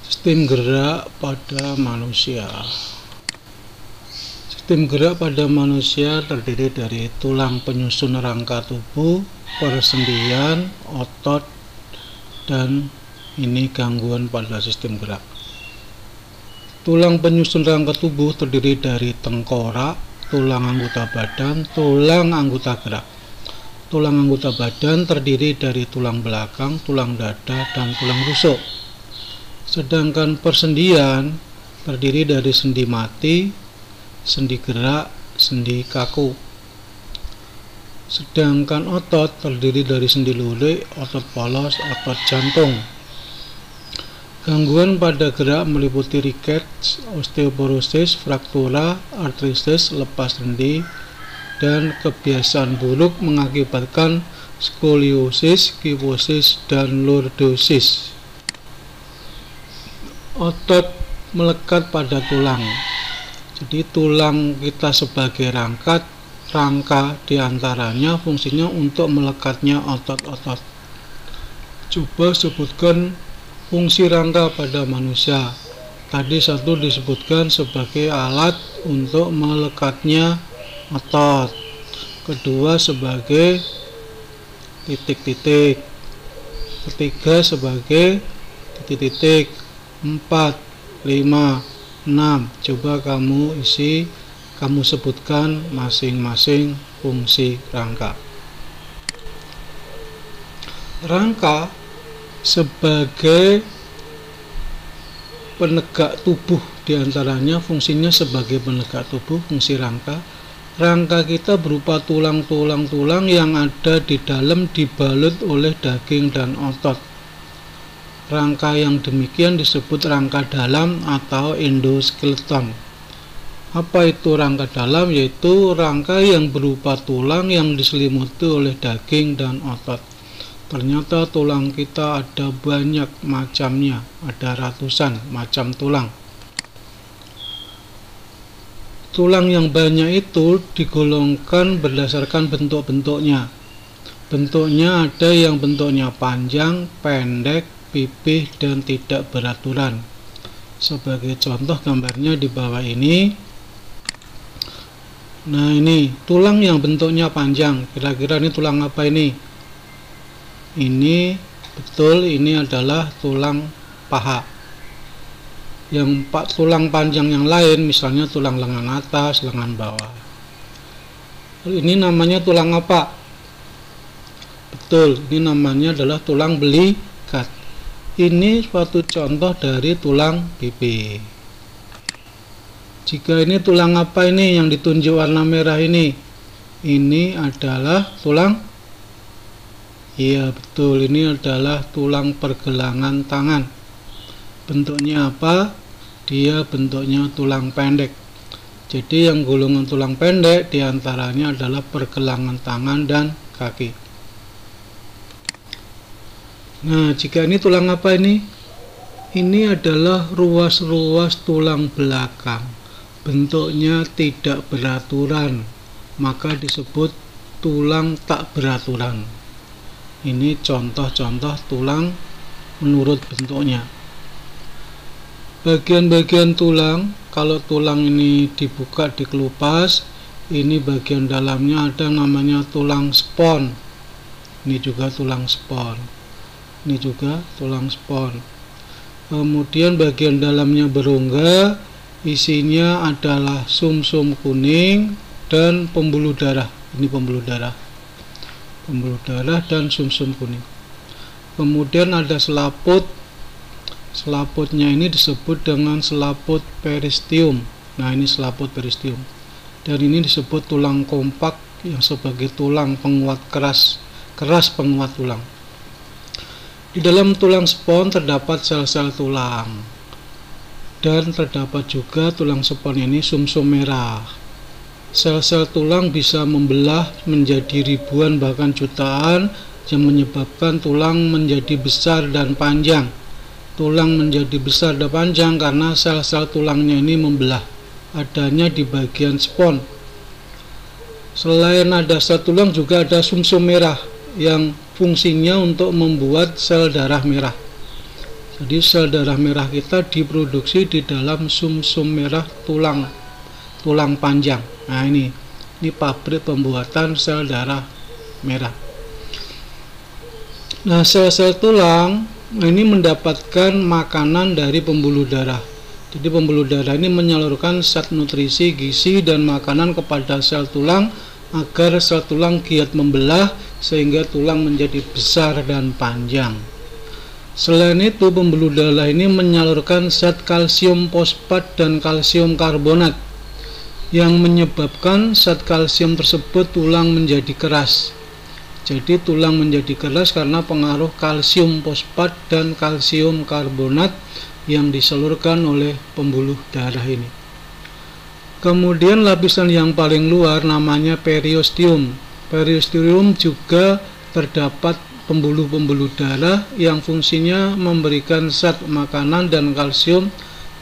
Sistem gerak pada manusia. Sistem gerak pada manusia terdiri dari tulang penyusun rangka tubuh, persendian, otot, dan ini gangguan pada sistem gerak. Tulang penyusun rangka tubuh terdiri dari tengkorak, tulang anggota badan, tulang anggota gerak. Tulang anggota badan terdiri dari tulang belakang, tulang dada, dan tulang rusuk. Sedangkan persendian terdiri dari sendi mati, sendi gerak, sendi kaku. Sedangkan otot terdiri dari sendi lurik, otot polos, otot jantung. Gangguan pada gerak meliputi rickets, osteoporosis, fraktura, artritis, lepas sendi, dan kebiasaan buruk mengakibatkan skoliosis, kifosis, dan lordosis. Otot melekat pada tulang. Jadi tulang kita sebagai rangka diantaranya fungsinya untuk melekatnya otot-otot. Coba sebutkan fungsi rangka pada manusia. Tadi satu disebutkan sebagai alat untuk melekatnya otot. Kedua sebagai titik-titik. Ketiga sebagai titik-titik. 4, 5, 6. Coba kamu sebutkan masing-masing fungsi rangka. Rangka sebagai penegak tubuh, diantaranya fungsinya sebagai penegak tubuh. Fungsi rangka kita berupa tulang yang ada di dalam dibalut oleh daging dan otot. Rangka yang demikian disebut rangka dalam atau endoskeleton. Apa itu rangka dalam? Yaitu rangka yang berupa tulang yang diselimuti oleh daging dan otot. Ternyata tulang kita ada banyak macamnya, ada ratusan macam tulang. Tulang yang banyak itu digolongkan berdasarkan bentuk-bentuknya. Bentuknya ada yang bentuknya panjang, pendek, pipih, dan tidak beraturan. Sebagai contoh gambarnya di bawah ini. Nah, ini tulang yang bentuknya panjang. Kira-kira ini tulang apa ini? Ini betul, ini adalah tulang paha. Yang tulang panjang yang lain misalnya tulang lengan atas, lengan bawah. Ini namanya tulang apa? Betul, ini namanya adalah tulang belikat. Ini suatu contoh dari tulang pipi. Jika ini tulang apa ini yang ditunjuk warna merah ini? Ini adalah tulang. Iya betul, ini adalah tulang pergelangan tangan. Bentuknya apa? Dia bentuknya tulang pendek. Jadi yang golongan tulang pendek diantaranya adalah pergelangan tangan dan kaki. Nah, jika ini tulang apa ini? Ini adalah ruas-ruas tulang belakang. Bentuknya tidak beraturan, maka disebut tulang tak beraturan. Ini contoh-contoh tulang menurut bentuknya. Bagian-bagian tulang, kalau tulang ini dibuka, dikelupas, ini bagian dalamnya ada namanya tulang spon. Ini juga tulang spon. Ini juga tulang spon. Kemudian bagian dalamnya berongga, isinya adalah sumsum kuning dan pembuluh darah. Ini pembuluh darah dan sumsum kuning. Kemudian ada selaput. Selaputnya ini disebut dengan selaput peristium. Nah, ini selaput peristium. Dan ini disebut tulang kompak yang sebagai tulang penguat keras penguat tulang. Di dalam tulang spon terdapat sel-sel tulang. Dan terdapat juga tulang spon ini sumsum merah. Sel-sel tulang bisa membelah menjadi ribuan bahkan jutaan yang menyebabkan tulang menjadi besar dan panjang. Tulang menjadi besar dan panjang karena sel-sel tulangnya ini membelah. Adanya di bagian spon. Selain ada sel tulang juga ada sumsum merah yang fungsinya untuk membuat sel darah merah. Jadi sel darah merah kita diproduksi di dalam sumsum merah tulang panjang. Nah, ini pabrik pembuatan sel darah merah. Nah, sel-sel tulang ini mendapatkan makanan dari pembuluh darah. Jadi pembuluh darah ini menyalurkan zat nutrisi, gizi, dan makanan kepada sel tulang agar sel tulang giat membelah sehingga tulang menjadi besar dan panjang. Selain itu, pembuluh darah ini menyalurkan zat kalsium fosfat dan kalsium karbonat yang menyebabkan zat kalsium tersebut tulang menjadi keras. Jadi tulang menjadi keras karena pengaruh kalsium fosfat dan kalsium karbonat yang disalurkan oleh pembuluh darah ini. Kemudian lapisan yang paling luar namanya periosteum. Periosteum juga terdapat pembuluh-pembuluh darah yang fungsinya memberikan zat makanan dan kalsium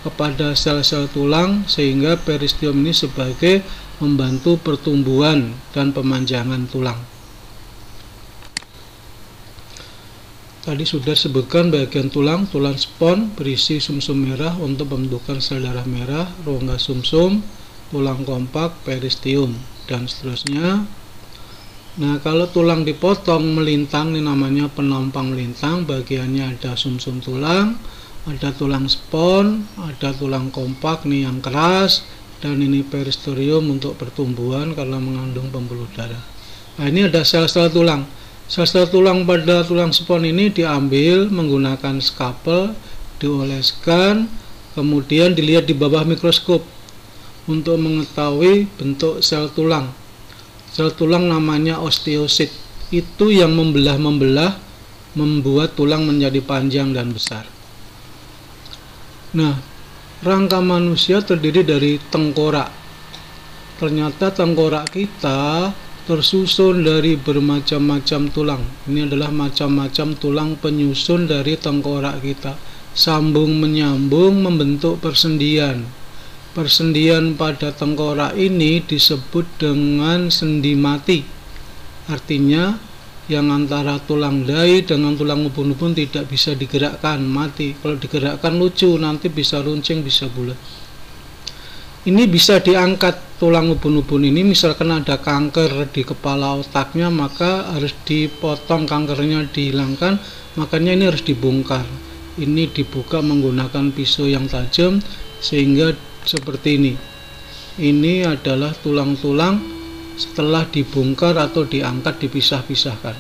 kepada sel-sel tulang, sehingga periosteum ini sebagai membantu pertumbuhan dan pemanjangan tulang. Tadi sudah sebutkan bagian tulang spons berisi sumsum merah untuk pembentukan sel darah merah, rongga sumsum, tulang kompak, periosteum, dan seterusnya. Nah, kalau tulang dipotong melintang, ini namanya penompang melintang. Bagiannya ada sumsum tulang, ada tulang spons, ada tulang kompak nih yang keras, dan ini periosteum untuk pertumbuhan karena mengandung pembuluh darah. Nah, ini ada sel-sel tulang. Sel-sel tulang pada tulang spons ini diambil menggunakan skapel, dioleskan, kemudian dilihat di bawah mikroskop untuk mengetahui bentuk sel tulang. Sel tulang namanya osteosit. Itu yang membelah membuat tulang menjadi panjang dan besar. Nah, rangka manusia terdiri dari tengkorak. Ternyata tengkorak kita tersusun dari bermacam-macam tulang. Ini adalah macam-macam tulang penyusun dari tengkorak kita. Sambung menyambung membentuk persendian. Persendian pada tengkorak ini disebut dengan sendi mati. Artinya yang antara tulang dahi dengan tulang ubun-ubun tidak bisa digerakkan, mati. Kalau digerakkan lucu, nanti bisa runcing, bisa bulat. Ini bisa diangkat tulang ubun-ubun ini, misalkan ada kanker di kepala otaknya, maka harus dipotong, kankernya dihilangkan, makanya ini harus dibongkar. Ini dibuka menggunakan pisau yang tajam sehingga seperti ini. Ini adalah tulang-tulang setelah dibongkar atau diangkat, dipisah-pisahkan.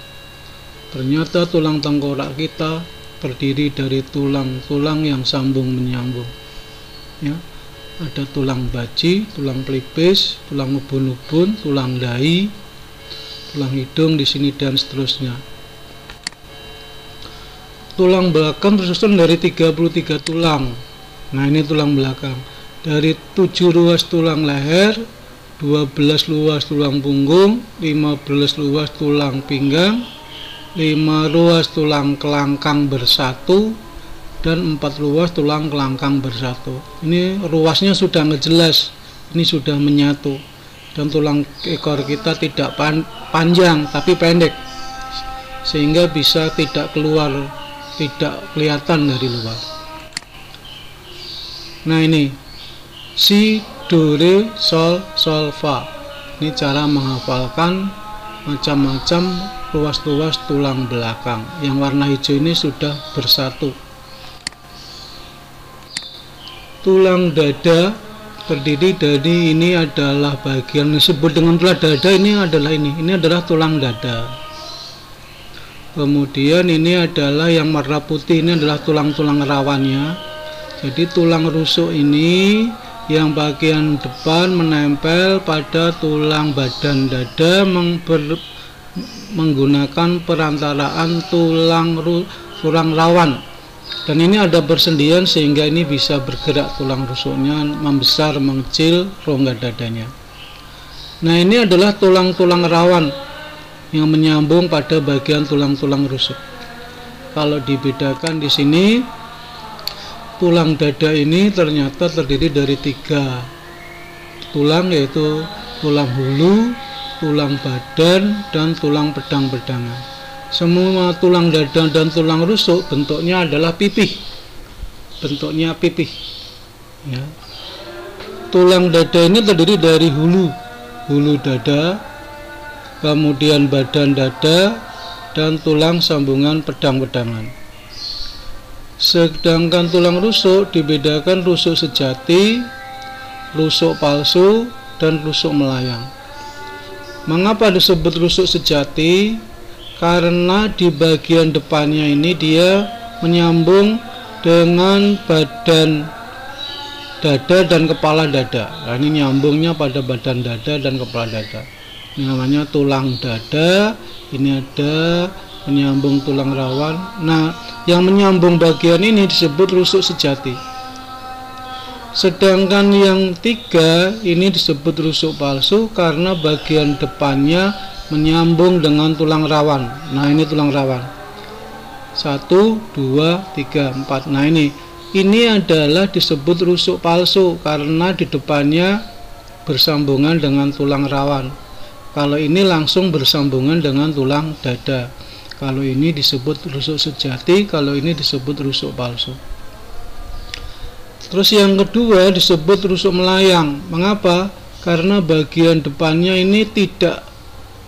Ternyata tulang tengkorak kita terdiri dari tulang-tulang yang sambung menyambung. Ya, ada tulang baji, tulang pelipis, tulang ubun-ubun, tulang dahi, tulang hidung di sini dan seterusnya. Tulang belakang tersusun dari 33 tulang. Nah, ini tulang belakang. Dari 7 ruas tulang leher, 12 ruas tulang punggung, 15 ruas tulang pinggang, 5 ruas tulang kelangkang bersatu, dan 4 ruas tulang kelangkang bersatu. Ini ruasnya sudah ngejelas, ini sudah menyatu. Dan tulang ekor kita tidak panjang tapi pendek, sehingga bisa tidak kelihatan dari luar. Nah, ini si, do, re, sol, fa. Ini cara menghafalkan macam-macam ruas-ruas tulang belakang. Yang warna hijau ini sudah bersatu. Tulang dada terdiri dari, ini adalah bagian disebut dengan tulang dada, ini adalah tulang dada. Kemudian ini adalah yang warna putih, ini adalah tulang-tulang rawannya. Jadi tulang rusuk ini yang bagian depan menempel pada tulang badan dada menggunakan perantaraan tulang rawan. Dan ini ada persendian sehingga ini bisa bergerak tulang rusuknya, membesar, mengecil rongga dadanya. Nah, ini adalah tulang-tulang rawan yang menyambung pada bagian tulang-tulang rusuk. Kalau dibedakan di sini, tulang dada ini ternyata terdiri dari 3 tulang, yaitu tulang hulu, tulang badan, dan tulang pedang-pedangan. Semua tulang dada dan tulang rusuk bentuknya adalah pipih. bentuknya pipih ya. Tulang dada ini terdiri dari hulu dada, kemudian badan dada, dan tulang sambungan pedang-pedangan. Sedangkan tulang rusuk dibedakan rusuk sejati, rusuk palsu, dan rusuk melayang. Mengapa disebut rusuk sejati? Karena di bagian depannya ini dia menyambung dengan badan dada dan kepala dada. Nah, ini nyambungnya pada badan dada dan kepala dada. Ini namanya tulang dada. Ini ada menyambung tulang rawan. Nah, yang menyambung bagian ini disebut rusuk sejati. Sedangkan yang 3 ini disebut rusuk palsu karena bagian depannya menyambung dengan tulang rawan. Nah, ini tulang rawan. 1, 2, 3, 4. Nah, ini adalah disebut rusuk palsu karena di depannya bersambungan dengan tulang rawan. Kalau ini langsung bersambungan dengan tulang dada. Kalau ini disebut rusuk sejati, kalau ini disebut rusuk palsu. Terus yang kedua disebut rusuk melayang. Mengapa? Karena bagian depannya ini tidak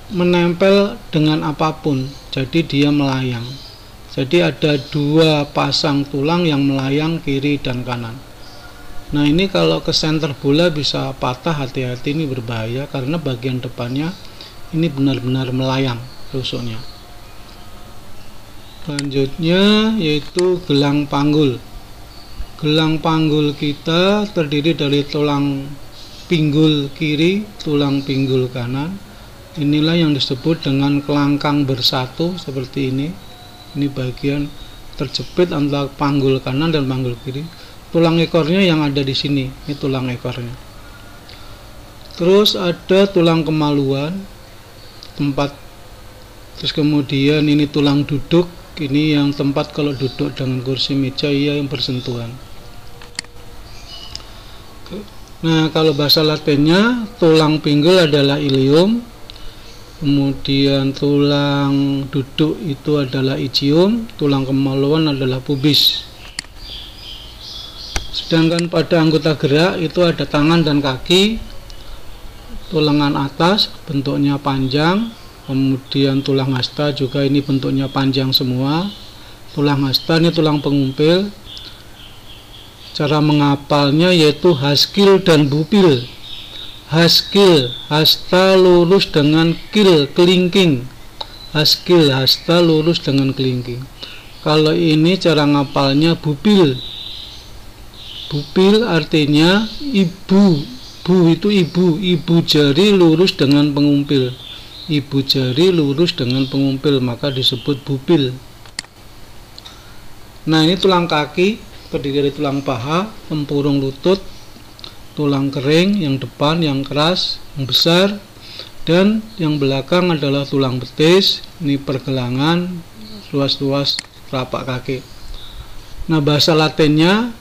menempel dengan apapun, jadi dia melayang. Jadi ada 2 pasang tulang yang melayang kiri dan kanan. Nah, ini kalau ke senter bola bisa patah, hati-hati, ini berbahaya karena bagian depannya ini benar-benar melayang rusuknya. Selanjutnya yaitu gelang panggul. Gelang panggul kita terdiri dari tulang pinggul kiri, tulang pinggul kanan. Inilah yang disebut dengan kelangkang bersatu seperti ini. Ini bagian terjepit antara panggul kanan dan panggul kiri. Tulang ekornya yang ada di sini, ini tulang ekornya. Terus ada tulang kemaluan, tempat. Terus kemudian ini tulang duduk, ini yang tempat kalau duduk dengan kursi meja yang bersentuhan. Nah, kalau bahasa Latinnya tulang pinggul adalah ilium, kemudian tulang duduk itu adalah ischium, tulang kemaluan adalah pubis. Sedangkan pada anggota gerak itu ada tangan dan kaki, tulengan atas bentuknya panjang, kemudian tulang hasta juga ini bentuknya panjang semua. Tulang hasta ini tulang pengumpil. Cara menghafalnya yaitu haskil dan bupil. Haskil, hasta lurus dengan kil, kelingking. Haskil, hasta lurus dengan kelingking. Kalau ini cara ngapalnya bupil. Bupil artinya ibu. Bu itu ibu jari lurus dengan pengumpil. Ibu jari lurus dengan pengumpil, maka disebut bupil. Nah, ini tulang kaki terdiri dari tulang paha, tempurung lutut, tulang kering yang depan yang keras, yang besar, dan yang belakang adalah tulang betis. Ini pergelangan, ruas-ruas telapak kaki. Nah, bahasa Latinnya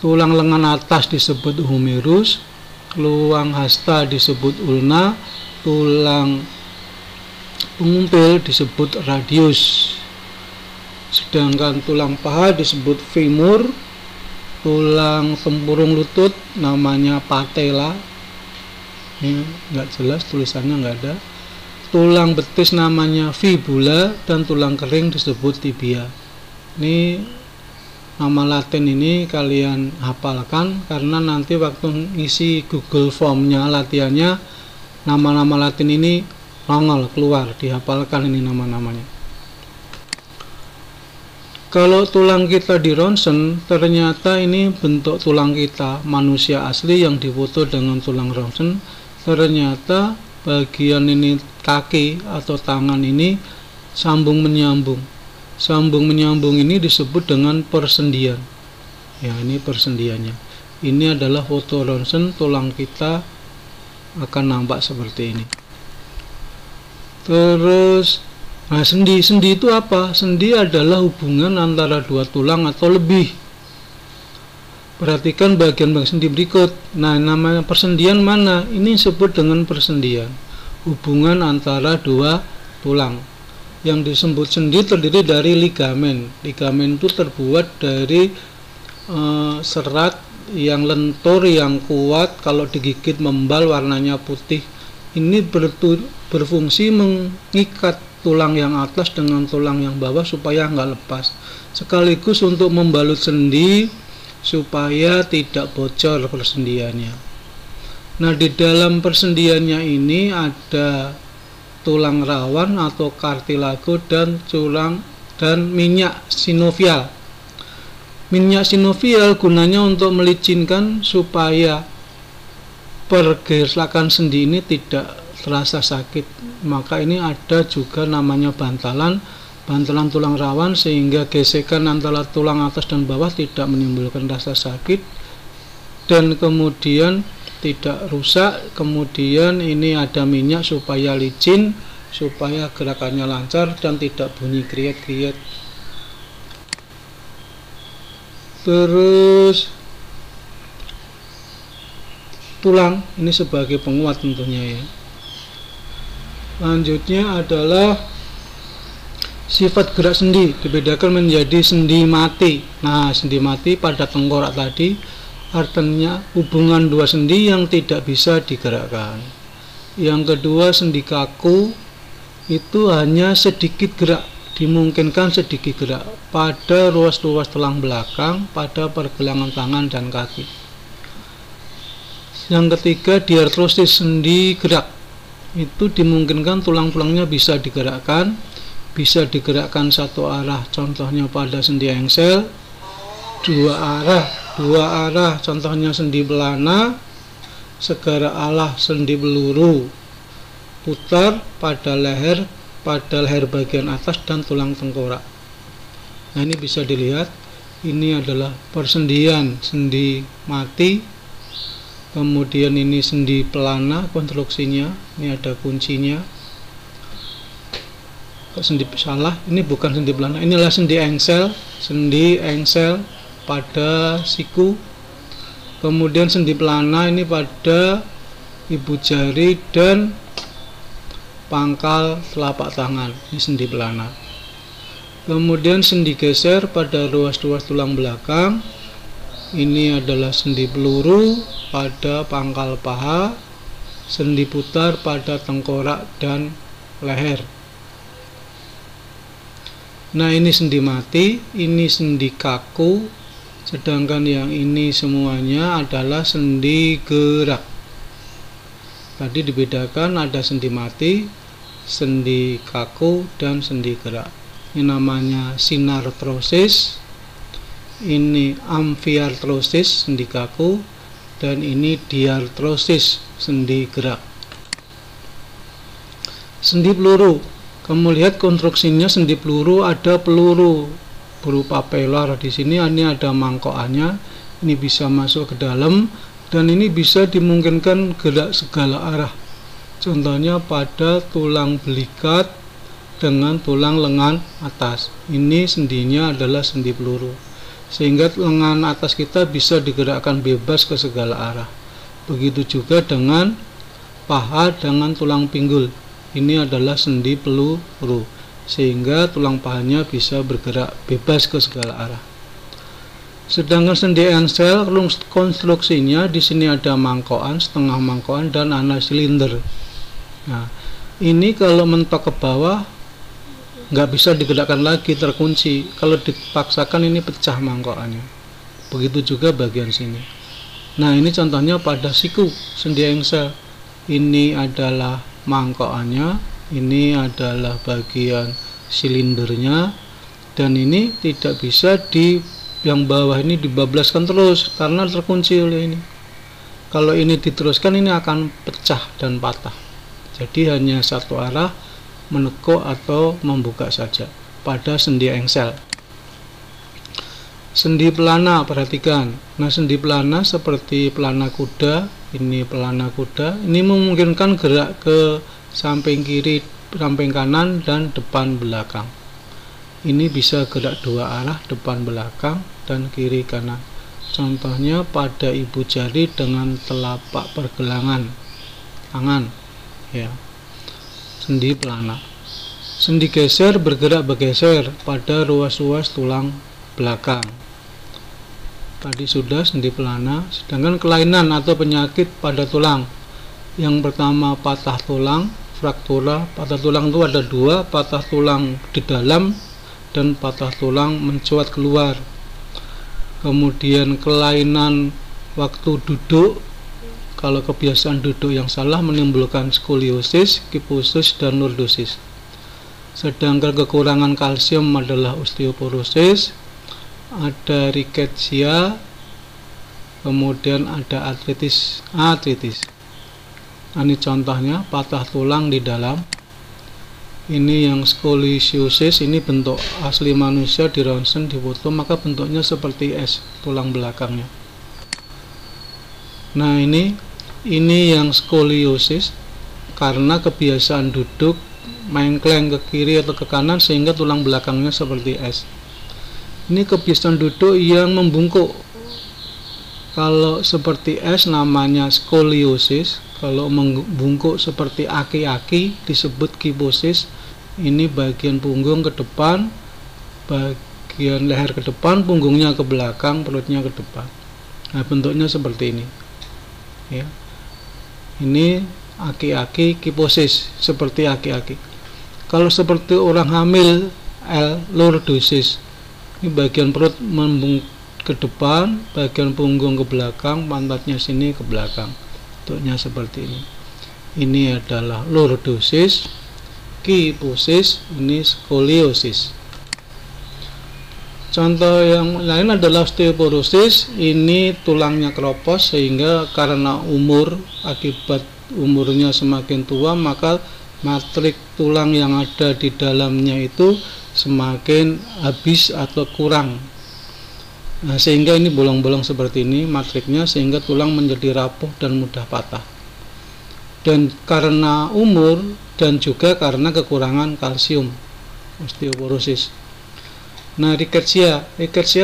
tulang lengan atas disebut humerus, tulang hasta disebut ulna, tulang pengumpil disebut radius. Sedangkan tulang paha disebut femur, tulang tempurung lutut namanya patella. Ini nggak jelas tulisannya, nggak ada. Tulang betis namanya fibula dan tulang kering disebut tibia. Ini nama Latin ini kalian hafalkan karena nanti waktu ngisi Google Formnya latihannya nama-nama Latin ini nongol keluar, dihafalkan ini nama-namanya. Kalau tulang kita di ronsen, ternyata ini bentuk tulang kita manusia asli yang difoto dengan tulang ronsen. Ternyata bagian ini kaki atau tangan ini sambung menyambung. Sambung menyambung ini disebut dengan persendian. Ya, ini persendiannya. Ini adalah foto ronsen, tulang kita akan nampak seperti ini. Terus, nah sendi itu apa? Sendi adalah hubungan antara dua tulang atau lebih. Perhatikan bagian-bagian sendi berikut. Nah, namanya persendian mana? Ini disebut dengan persendian. Hubungan antara dua tulang. Yang disebut sendi terdiri dari ligamen. Ligamen itu terbuat dari serat yang lentur, yang kuat, kalau digigit membal warnanya putih. Ini berfungsi mengikat tulang yang atas dengan tulang yang bawah supaya nggak lepas, sekaligus untuk membalut sendi supaya tidak bocor persendiannya. Nah, di dalam persendiannya ini ada tulang rawan atau kartilago dan minyak sinovial. Minyak sinovial gunanya untuk melicinkan supaya pergerakan sendi ini tidak terasa sakit. Maka ini ada juga namanya bantalan tulang rawan, sehingga gesekan antara tulang atas dan bawah tidak menimbulkan rasa sakit dan kemudian tidak rusak. Kemudian ini ada minyak supaya licin, supaya gerakannya lancar dan tidak bunyi kriet-kriet. Terus tulang ini sebagai penguat tentunya ya. Selanjutnya adalah sifat gerak sendi, dibedakan menjadi sendi mati. Nah, sendi mati pada tengkorak tadi artinya hubungan dua sendi yang tidak bisa digerakkan. Yang kedua, sendi kaku itu hanya sedikit gerak, dimungkinkan sedikit gerak pada ruas-ruas tulang belakang, pada pergelangan tangan dan kaki. Yang ketiga, diartrosis, sendi gerak, itu dimungkinkan tulang-tulangnya bisa digerakkan satu arah, contohnya pada sendi engsel, dua arah, contohnya sendi pelana, segara alah sendi peluru, putar pada leher bagian atas dan tulang tengkorak. Nah, ini bisa dilihat, ini adalah persendian sendi mati. Kemudian ini sendi pelana konstruksinya, ini ada kuncinya. Ini bukan sendi pelana, inilah sendi engsel pada siku. Kemudian sendi pelana ini pada ibu jari dan pangkal telapak tangan, ini sendi pelana. Kemudian sendi geser pada ruas-ruas tulang belakang, ini adalah sendi peluru pada pangkal paha, sendi putar pada tengkorak dan leher. Nah, ini sendi mati, ini sendi kaku, sedangkan yang ini semuanya adalah sendi gerak. Tadi dibedakan ada sendi mati, sendi kaku, dan sendi gerak. Ini namanya sinartrosis, ini amfiartrosis, sendi kaku, dan ini diartrosis, sendi gerak. Sendi peluru, kamu lihat konstruksinya sendi peluru, ada peluru berupa pelar di sini, ini ada mangkokannya, ini bisa masuk ke dalam dan ini bisa dimungkinkan gerak segala arah. Contohnya pada tulang belikat dengan tulang lengan atas. Ini sendinya adalah sendi peluru, sehingga lengan atas kita bisa digerakkan bebas ke segala arah. Begitu juga dengan paha dengan tulang pinggul. Ini adalah sendi peluru, sehingga tulang pahanya bisa bergerak bebas ke segala arah. Sedangkan sendi engsel konstruksinya di sini ada mangkokan, setengah mangkokan, dan ana silinder. Nah, ini kalau mentok ke bawah nggak bisa digerakkan lagi, terkunci. Kalau dipaksakan ini pecah mangkokannya. Begitu juga bagian sini. Nah, ini contohnya pada siku sendi engsel. Ini adalah mangkokannya, ini adalah bagian silindernya, dan ini tidak bisa yang bawah ini dibablaskan terus karena terkunci oleh ini. Kalau ini diteruskan ini akan pecah dan patah. Jadi hanya satu arah, menekuk atau membuka saja pada sendi engsel. Sendi pelana, perhatikan. Nah, sendi pelana seperti pelana kuda, ini pelana kuda, ini memungkinkan gerak ke samping kiri, samping kanan, dan depan belakang. Ini bisa gerak dua arah, depan belakang dan kiri kanan. Contohnya pada ibu jari dengan telapak pergelangan tangan, ya. Sendi pelana. Sendi geser bergerak bergeser pada ruas-ruas tulang belakang. tadi sudah sendi pelana. Sedangkan kelainan atau penyakit pada tulang, yang pertama patah tulang, fraktura. Patah tulang itu ada dua, patah tulang di dalam dan patah tulang mencuat keluar. Kemudian kelainan waktu duduk, kalau kebiasaan duduk yang salah menimbulkan skoliosis, kiposis, dan lordosis. Sedangkan kekurangan kalsium adalah osteoporosis, ada rickettsia, kemudian ada artritis. Ini contohnya patah tulang di dalam. Ini yang skoliosis, ini bentuk asli manusia di ronsen, di foto, maka bentuknya seperti S tulang belakangnya. Nah, ini yang skoliosis karena kebiasaan duduk mengkleng ke kiri atau ke kanan sehingga tulang belakangnya seperti S. Ini kebiasaan duduk yang membungkuk. Kalau seperti S namanya skoliosis, kalau membungkuk seperti aki-aki disebut kiposis. Ini bagian punggung ke depan, bagian leher ke depan, punggungnya ke belakang, perutnya ke depan. Nah, bentuknya seperti ini. Ya. Ini aki-aki, kiposis, seperti aki-aki. Kalau seperti orang hamil, L, lordosis. Ini bagian perut membungkuk ke depan, bagian punggung ke belakang, pantatnya sini ke belakang. Bentuknya seperti ini. Ini adalah lordosis, kiposis, ini skoliosis. Contoh yang lain adalah osteoporosis. Ini tulangnya keropos sehingga karena umur, akibat umurnya semakin tua, maka matrik tulang yang ada di dalamnya itu semakin habis atau kurang. Nah, sehingga ini bolong-bolong seperti ini matriknya, sehingga tulang menjadi rapuh dan mudah patah. Dan karena umur dan juga karena kekurangan kalsium, osteoporosis. Nah, rickettsia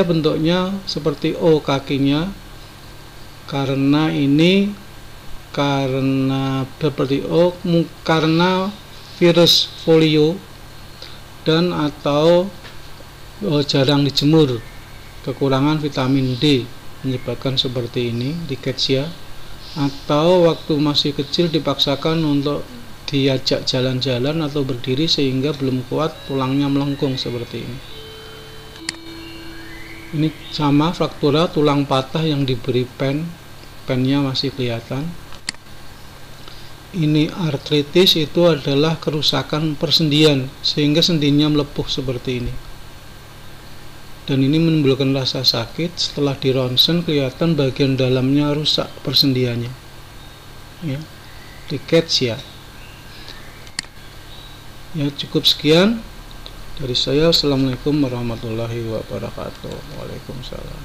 bentuknya seperti O kakinya, karena seperti O karena virus polio dan atau jarang dijemur, kekurangan vitamin D menyebabkan seperti ini rickettsia. Atau waktu masih kecil dipaksakan untuk diajak jalan-jalan atau berdiri sehingga belum kuat, tulangnya melengkung seperti ini. Ini sama fraktura, tulang patah yang diberi pennya masih kelihatan. Ini artritis, itu adalah kerusakan persendian sehingga sendinya melepuh seperti ini. Dan ini menimbulkan rasa sakit. Setelah di ronsen kelihatan bagian dalamnya rusak persendiannya. Ya, rickettsia. Ya, cukup sekian dari saya. Assalamualaikum warahmatullahi wabarakatuh. Waalaikumsalam.